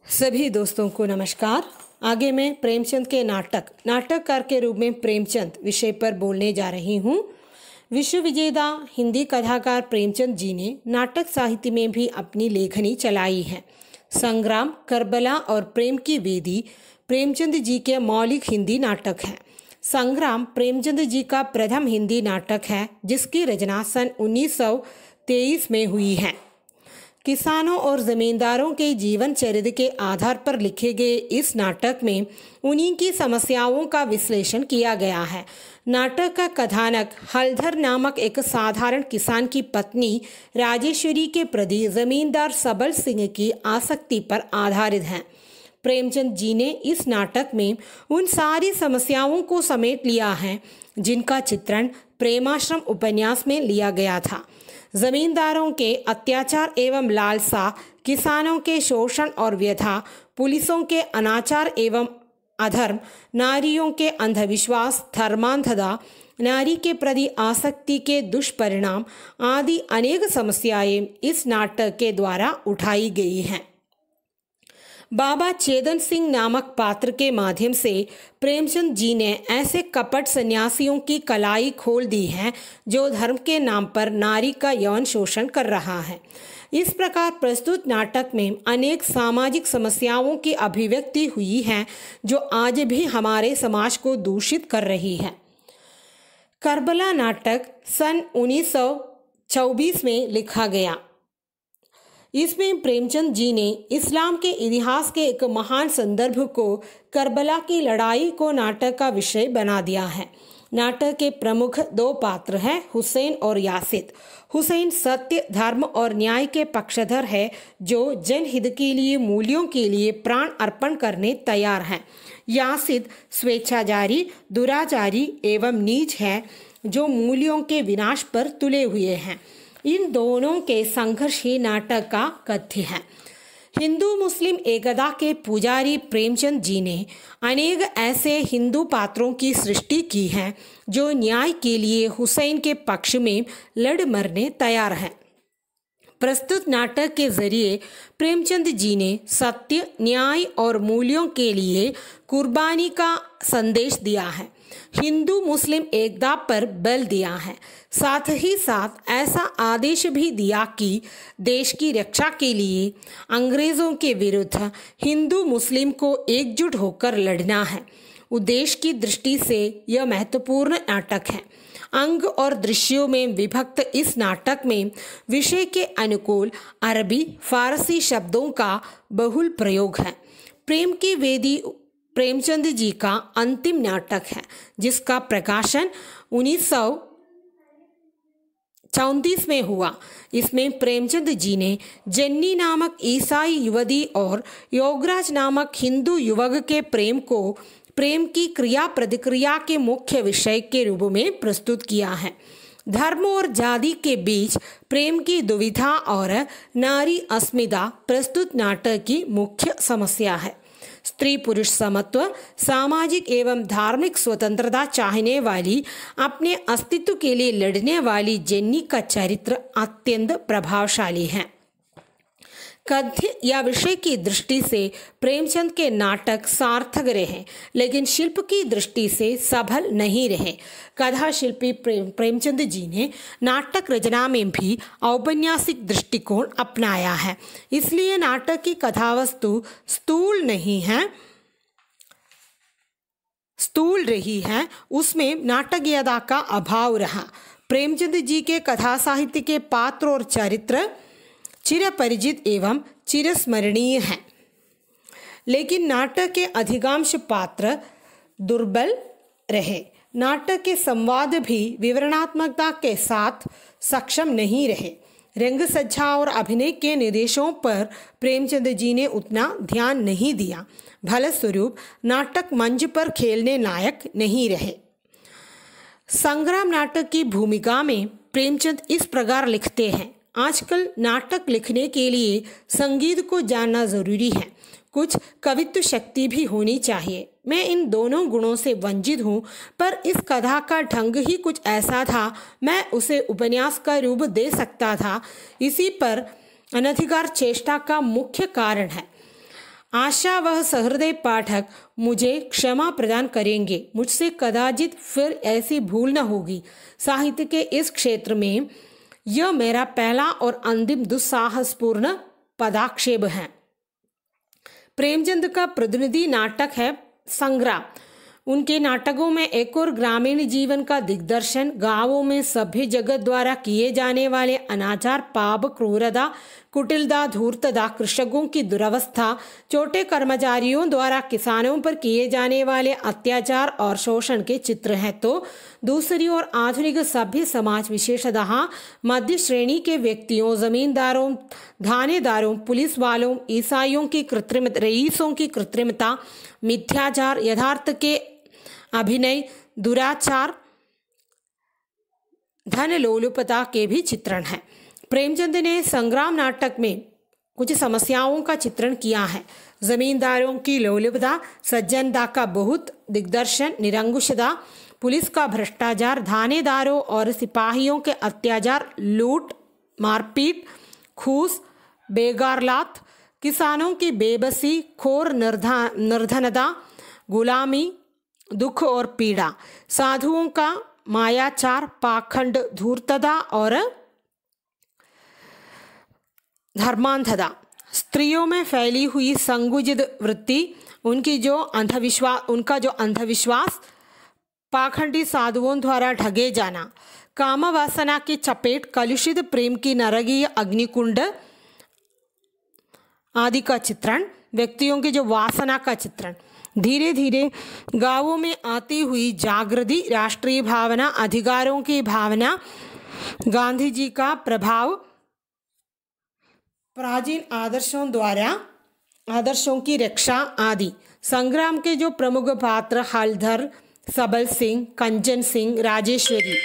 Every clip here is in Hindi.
सभी दोस्तों को नमस्कार। आगे मैं प्रेमचंद के नाटककार के रूप में प्रेमचंद विषय पर बोलने जा रही हूँ। विश्व विजेता हिंदी कथाकार प्रेमचंद जी ने नाटक साहित्य में भी अपनी लेखनी चलाई है। संग्राम, करबला और प्रेम की वेदी प्रेमचंद जी के मौलिक हिंदी नाटक हैं। संग्राम प्रेमचंद जी का प्रथम हिंदी नाटक है, जिसकी रचना सन 1923 में हुई है। किसानों और जमींदारों के जीवन चरित्र के आधार पर लिखे गए इस नाटक में उन्हीं की समस्याओं का विश्लेषण किया गया है। नाटक का कथानक हलधर नामक एक साधारण किसान की पत्नी राजेश्वरी के प्रति जमींदार सबल सिंह की आसक्ति पर आधारित है। प्रेमचंद जी ने इस नाटक में उन सारी समस्याओं को समेट लिया है जिनका चित्रण प्रेमाश्रम उपन्यास में लिया गया था। जमींदारों के अत्याचार एवं लालसा, किसानों के शोषण और व्यथा, पुलिसों के अनाचार एवं अधर्म, नारियों के अंधविश्वास, धर्मांधता, नारी के प्रति आसक्ति के दुष्परिणाम आदि अनेक समस्याएं इस नाटक के द्वारा उठाई गई हैं। बाबा चेतन सिंह नामक पात्र के माध्यम से प्रेमचंद जी ने ऐसे कपट सन्यासियों की कलाई खोल दी है जो धर्म के नाम पर नारी का यौन शोषण कर रहा है। इस प्रकार प्रस्तुत नाटक में अनेक सामाजिक समस्याओं की अभिव्यक्ति हुई है जो आज भी हमारे समाज को दूषित कर रही है। करबला नाटक सन 1924 में लिखा गया। इसमें प्रेमचंद जी ने इस्लाम के इतिहास के एक महान संदर्भ को, करबला की लड़ाई को नाटक का विषय बना दिया है। नाटक के प्रमुख दो पात्र हैं, हुसैन और यासिद। हुसैन सत्य, धर्म और न्याय के पक्षधर है जो जनहित के लिए, मूल्यों के लिए प्राण अर्पण करने तैयार है। यासिद स्वेच्छाचारी, दुराचारी एवं नीच है जो मूल्यों के विनाश पर तुले हुए हैं। इन दोनों के संघर्ष ही नाटक का कथ्य है। हिंदू मुस्लिम एकता के पुजारी प्रेमचंद जी ने अनेक ऐसे हिंदू पात्रों की सृष्टि की है जो न्याय के लिए हुसैन के पक्ष में लड़ मरने तैयार हैं। प्रस्तुत नाटक के जरिए प्रेमचंद जी ने सत्य, न्याय और मूल्यों के लिए कुर्बानी का संदेश दिया है। हिंदू मुस्लिम एकता पर बल दिया है। साथ ही साथ ऐसा आदेश भी दिया कि देश की रक्षा के लिए अंग्रेजों के विरुद्ध हिंदू मुस्लिम को एकजुट होकर लड़ना है। उद्देश्य की दृष्टि से यह महत्वपूर्ण नाटक है। अंग और दृश्यों में विभक्त इस नाटक में विषय के अनुकूल अरबी, फारसी शब्दों का बहुल प्रयोग है। प्रेम की वेदी प्रेमचंद जी का अंतिम नाटक है, जिसका प्रकाशन 1934 में हुआ। इसमें प्रेमचंद जी ने जन्नी नामक ईसाई युवती और योगराज नामक हिंदू युवक के प्रेम को प्रेम की क्रिया प्रतिक्रिया के मुख्य विषय के रूप में प्रस्तुत किया है। धर्म और जाति के बीच प्रेम की दुविधा और नारी अस्मिता प्रस्तुत नाटक की मुख्य समस्या है। स्त्री पुरुष समत्व, सामाजिक एवं धार्मिक स्वतंत्रता चाहने वाली, अपने अस्तित्व के लिए लड़ने वाली जेन्नी का चरित्र अत्यंत प्रभावशाली है। कथ्य या विषय की दृष्टि से प्रेमचंद के नाटक सार्थक रहे, लेकिन शिल्प की दृष्टि से सफल नहीं रहे। कथा शिल्पी प्रेमचंद जी ने नाटक रचना में भी औपन्यासिक दृष्टिकोण अपनाया है। इसलिए नाटक की कथावस्तु स्थूल रही है, उसमें नाटकीयता का अभाव रहा। प्रेमचंद जी के कथा साहित्य के पात्र और चरित्र चिरपरिचित एवं चिरस्मरणीय हैं, लेकिन नाटक के अधिकांश पात्र दुर्बल रहे। नाटक के संवाद भी विवरणात्मकता के साथ सक्षम नहीं रहे। रंग सज्जा और अभिनय के निर्देशों पर प्रेमचंद जी ने उतना ध्यान नहीं दिया। फलस्वरूप नाटक मंच पर खेलने लायक नहीं रहे। संग्राम नाटक की भूमिका में प्रेमचंद इस प्रकार लिखते हैं। आजकल नाटक लिखने के लिए संगीत को जानना जरूरी है, कुछ कवित्व शक्ति भी होनी चाहिए। मैं इन दोनों गुणों से वंचित हूँ, पर इस कथा का ढंग ही कुछ ऐसा था, मैं उसे उपन्यास का रूप दे सकता था। इसी पर अनधिकार चेष्टा का मुख्य कारण है। आशा वह सहृदय पाठक मुझे क्षमा प्रदान करेंगे, मुझसे कदाचित फिर ऐसी भूल न होगी। साहित्य के इस क्षेत्र में यह मेरा पहला और अंतिम दुस्साहसपूर्ण पदाक्षेप है। प्रेमचंद का प्रतिनिधि नाटक है संग्राम। उनके नाटकों में एक और ग्रामीण जीवन का दिग्दर्शन, गांवों में सभ्य जगत द्वारा किए जाने वाले अनाचार, पाप, क्रूरता, कुटिलता, धूर्तता, कृषकों की दुरवस्था, छोटे कर्मचारियों द्वारा किसानों पर किए जाने वाले अत्याचार और शोषण के चित्र हैं, तो दूसरी ओर आधुनिक सभ्य समाज, विशेषतः मध्य श्रेणी के व्यक्तियों, जमींदारों, थानेदारों, पुलिस वालों, ईसाइयों की कृत्रिम रईसों की कृत्रिमता, मिथ्याचार, यथार्थ के अभिनय, दुराचार, धन लोलुपता के भी चित्रण है। प्रेमचंद ने संग्राम नाटक में कुछ समस्याओं का चित्रण किया है। जमींदारों की लोलुपता, सज्जनता का बहुत दिग्दर्शन, निरंकुशता, पुलिस का भ्रष्टाचार, थानेदारों और सिपाहियों के अत्याचार, लूट, मारपीट, घूस, बेगारलात, किसानों की बेबसी, खोर निर्धनता, गुलामी, दुख और पीड़ा, साधुओं का मायाचार, पाखंड, धूर्तता और धर्मांधता, स्त्रियों में फैली हुई संकुचित वृत्ति, उनका जो अंधविश्वास, पाखंडी साधुओं द्वारा ठगे जाना, काम वासना की चपेट, कलुषित प्रेम की नरकीय अग्निकुंड आदि का चित्रण, व्यक्तियों की जो वासना का चित्रण, धीरे धीरे गांवों में आती हुई जागृति, राष्ट्रीय भावना, अधिकारों की भावना, गांधी जी का प्रभाव, प्राचीन आदर्शों की रक्षा आदि। संग्राम के जो प्रमुख पात्र हलधर, सबल सिंह, कंचन सिंह, राजेश्वरी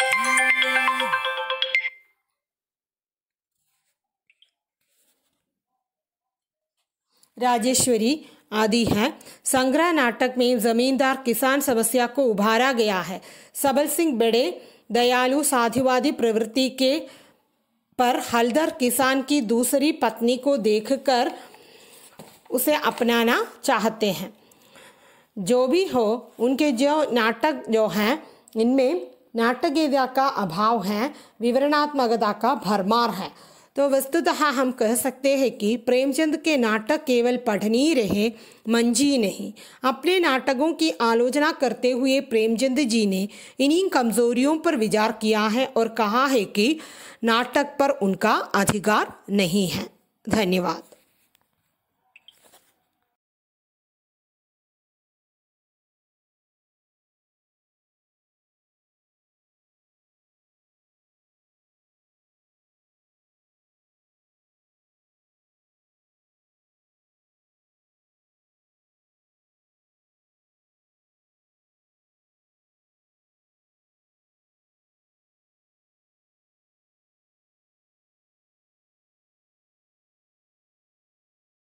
आदि हैं। संग्रह नाटक में जमींदार किसान समस्या को उभारा गया है। सबल सिंह बड़े दयालु साधुवादी प्रवृत्ति के पर हलधर किसान की दूसरी पत्नी को देखकर उसे अपनाना चाहते हैं। जो भी हो, उनके जो नाटक जो हैं, इनमें नाटकीयता का अभाव है, विवरणात्मकता का भरमार है। तो वस्तुतः हम कह सकते हैं कि प्रेमचंद के नाटक केवल पठनीय रहे, मंजी नहीं। अपने नाटकों की आलोचना करते हुए प्रेमचंद जी ने इन्हीं कमजोरियों पर विचार किया है और कहा है कि नाटक पर उनका अधिकार नहीं है। धन्यवाद।